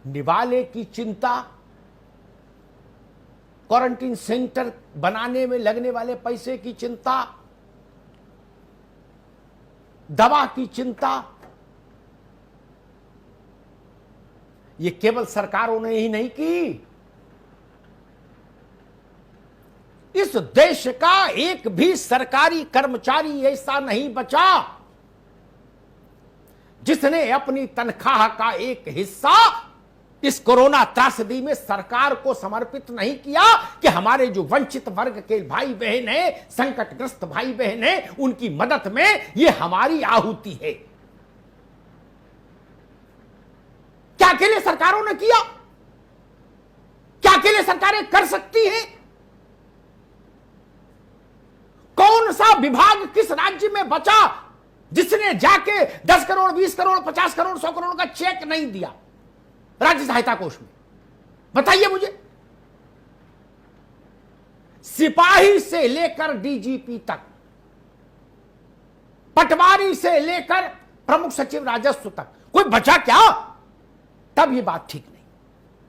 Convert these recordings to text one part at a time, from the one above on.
निवाले की चिंता, quarantine centre बनाने में लगने वाले पैसे की चिंता, दवा की चिंता, ये केवल सरकारों ने ही नहीं की। इस देश का एक भी सरकारी कर्मचारी ऐसा नहीं बचा जिसने अपनी तनख्वाह का एक हिस्सा इस कोरोना त्रासदी में सरकार को समर्पित नहीं किया कि हमारे जो वंचित वर्ग के भाई बहन हैं, संकटग्रस्त भाई बहन हैं, उनकी मदद में ये हमारी आहुति है। क्या अकेले सरकारों ने किया? क्या अकेले सरकारें कर सकती हैं? कौन सा विभाग किस राज्य में बचा जिसने जाके 10 करोड़, 20 करोड़, 50 करोड़, 100 करोड़ का चेक नहीं दिया राज्य सहायता कोष में? बताइए मुझे। सिपाही से लेकर डीजीपी तक, पटवारी से लेकर प्रमुख सचिव राजस्व तक, कोई बचा क्या? तब ये बात ठीक नहीं,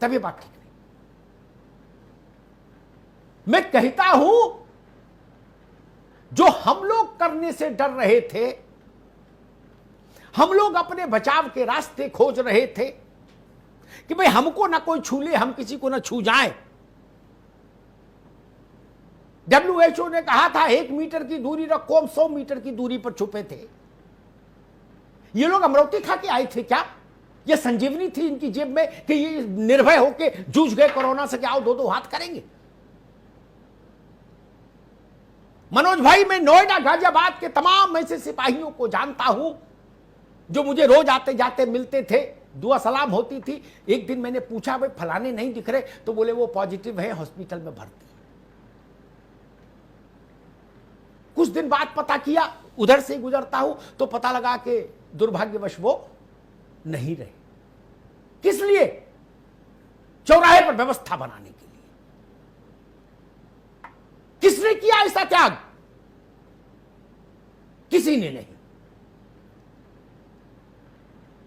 तब ये बात ठीक नहीं। मैं कहता हूं, जो हम लोग करने से डर रहे थे, हम लोग अपने बचाव के रास्ते खोज रहे थे कि भाई हमको ना कोई छू ले, हम किसी को ना छू जाए। WHO ने कहा था 1 मीटर की दूरी रखो, हम 100 मीटर की दूरी पर छुपे थे। ये लोग अमरौती खा के आए थे क्या? ये संजीवनी थी इनकी जेब में कि ये निर्भय होके जूझ गए कोरोना से, क्या आओ 2-2 हाथ करेंगे? मनोज भाई, मैं नोएडा, गाजियाबाद के तमाम ऐसे सिपाहियों को जानता हूं जो मुझे रोज आते जाते मिलते थे, दुआ सलाम होती थी। एक दिन मैंने पूछा, भाई फलाने नहीं दिख रहे, तो बोले वो पॉजिटिव है, हॉस्पिटल में भर्ती। कुछ दिन बाद पता किया, उधर से गुजरता हूं तो पता लगा कि दुर्भाग्यवश वो नहीं रहे। किस लिए? चौराहे पर व्यवस्था बनाने के लिए। किसने किया ऐसा त्याग? किसी ने नहीं।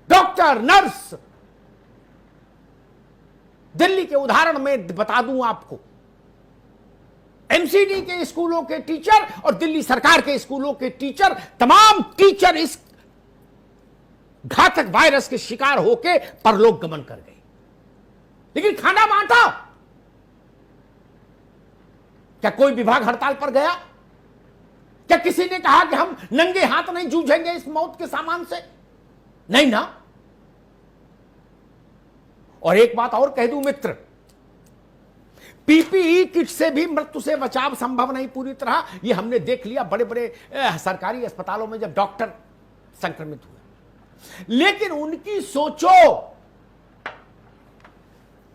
डॉक्टर, नर्स, दिल्ली के उदाहरण में बता दूं आपको, एमसीडी के स्कूलों के टीचर और दिल्ली सरकार के स्कूलों के टीचर, तमाम टीचर इस घातक वायरस के शिकार होकर परलोक गमन कर गए। लेकिन खाना बांटा, क्या कोई विभाग हड़ताल पर गया? क्या किसी ने कहा कि हम नंगे हाथ नहीं जूझेंगे इस मौत के सामान से? नहीं ना। और एक बात और कह दूं मित्र, पीपीई किट से भी मृत्यु से बचाव संभव नहीं पूरी तरह। ये हमने देख लिया बड़े बड़े सरकारी अस्पतालों में जब डॉक्टर संक्रमित हुए। लेकिन उनकी सोचो,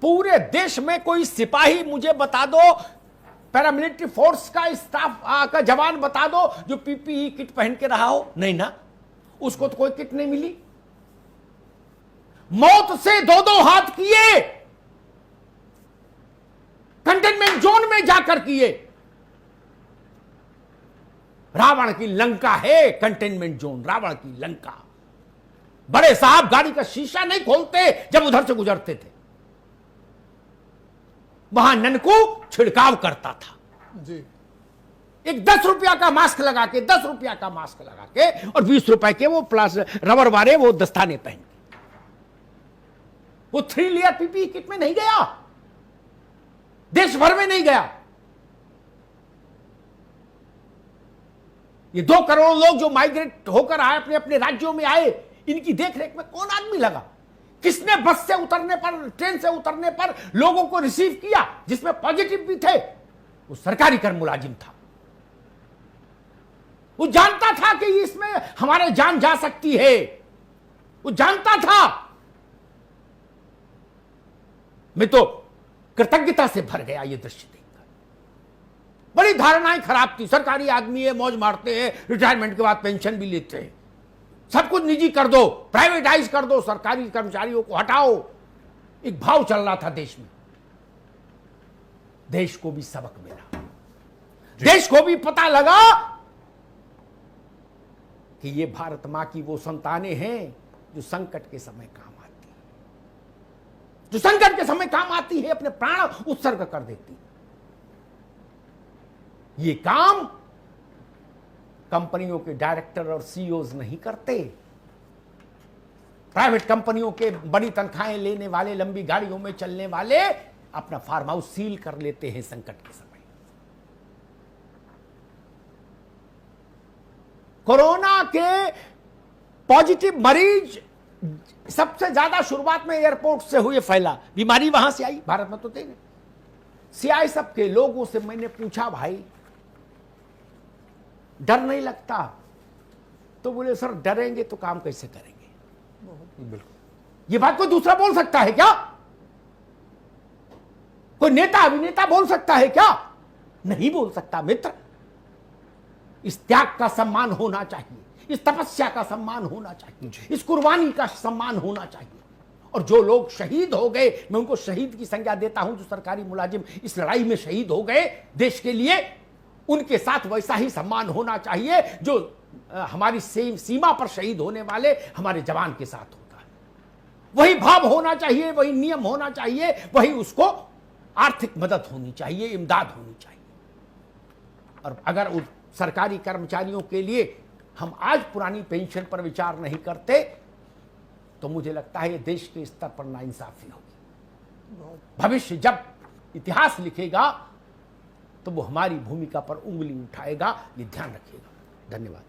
पूरे देश में कोई सिपाही मुझे बता दो, पैरामिलिट्री फोर्स का स्टाफ का जवान बता दो जो पीपीई किट पहन के रहा हो? नहीं ना, उसको तो कोई किट नहीं मिली। मौत से 2-2 हाथ किए, कंटेनमेंट जोन में जाकर किए। रावण की लंका है कंटेनमेंट जोन, रावण की लंका। बड़े साहब गाड़ी का शीशा नहीं खोलते जब उधर से गुजरते थे। वहां ननकू छिड़काव करता था जी। एक 10 रुपया का मास्क लगा के, 10 रुपया का मास्क लगा के, और 20 रुपए के वो प्लास रबर वाले वो दस्ताने पहन के। वो 3 लेयर पीपीई किट में नहीं गया, देश भर में नहीं गया। ये 2 करोड़ लोग जो माइग्रेट होकर आए, अपने अपने राज्यों में आए, इनकी देखरेख में कौन आदमी लगा? किसने बस से उतरने पर, ट्रेन से उतरने पर लोगों को रिसीव किया जिसमें पॉजिटिव भी थे? वो सरकारी कर्म मुलाजिम था। वो जानता था कि इसमें हमारे जान जा सकती है, वो जानता था। मैं तो कृतज्ञता से भर गया ये दृश्य देखकर। बड़ी धारणाएं खराब थी, सरकारी आदमी है, मौज मारते हैं, रिटायरमेंट के बाद पेंशन भी लेते हैं, सब कुछ निजी कर दो, प्राइवेटाइज कर दो, सरकारी कर्मचारियों को हटाओ। एक भाव चल रहा था देश में। देश को भी सबक मिला, देश को भी पता लगा कि ये भारत मां की वो संतानें हैं जो संकट के समय काम आती हैं। जो संकट के समय काम आती है, अपने प्राण उत्सर्ग कर देती है। ये काम कंपनियों के डायरेक्टर और सीईओज नहीं करते। प्राइवेट कंपनियों के बड़ी तनख्वाहें लेने वाले, लंबी गाड़ियों में चलने वाले अपना फार्म हाउस सील कर लेते हैं संकट के समय। कोरोना के पॉजिटिव मरीज सबसे ज्यादा शुरुआत में एयरपोर्ट से हुए फैला, बीमारी वहां से आई, भारत में तो थे। सीआईएसएफ के लोगों से मैंने पूछा, भाई डर नहीं लगता? तो बोले सर डरेंगे तो काम कैसे करेंगे। बिल्कुल। ये बात कोई दूसरा बोल सकता है क्या? कोई नेता अभिनेता बोल सकता है क्या? नहीं बोल सकता मित्र। इस त्याग का सम्मान होना चाहिए, इस तपस्या का सम्मान होना चाहिए, इस कुर्बानी का सम्मान होना चाहिए। और जो लोग शहीद हो गए, मैं उनको शहीद की संज्ञा देता हूं। जो सरकारी मुलाजिम इस लड़ाई में शहीद हो गए देश के लिए, उनके साथ वैसा ही सम्मान होना चाहिए जो हमारी सीमा पर शहीद होने वाले हमारे जवान के साथ होता है। वही भाव होना चाहिए, वही नियम होना चाहिए, वही उसको आर्थिक मदद होनी चाहिए, इमदाद होनी चाहिए। और अगर उस सरकारी कर्मचारियों के लिए हम आज पुरानी पेंशन पर विचार नहीं करते तो मुझे लगता है ये देश के स्तर पर नाइंसाफी होगी। भविष्य जब इतिहास लिखेगा तो वो हमारी भूमिका पर उंगली उठाएगा, ये ध्यान रखिएगा। धन्यवाद।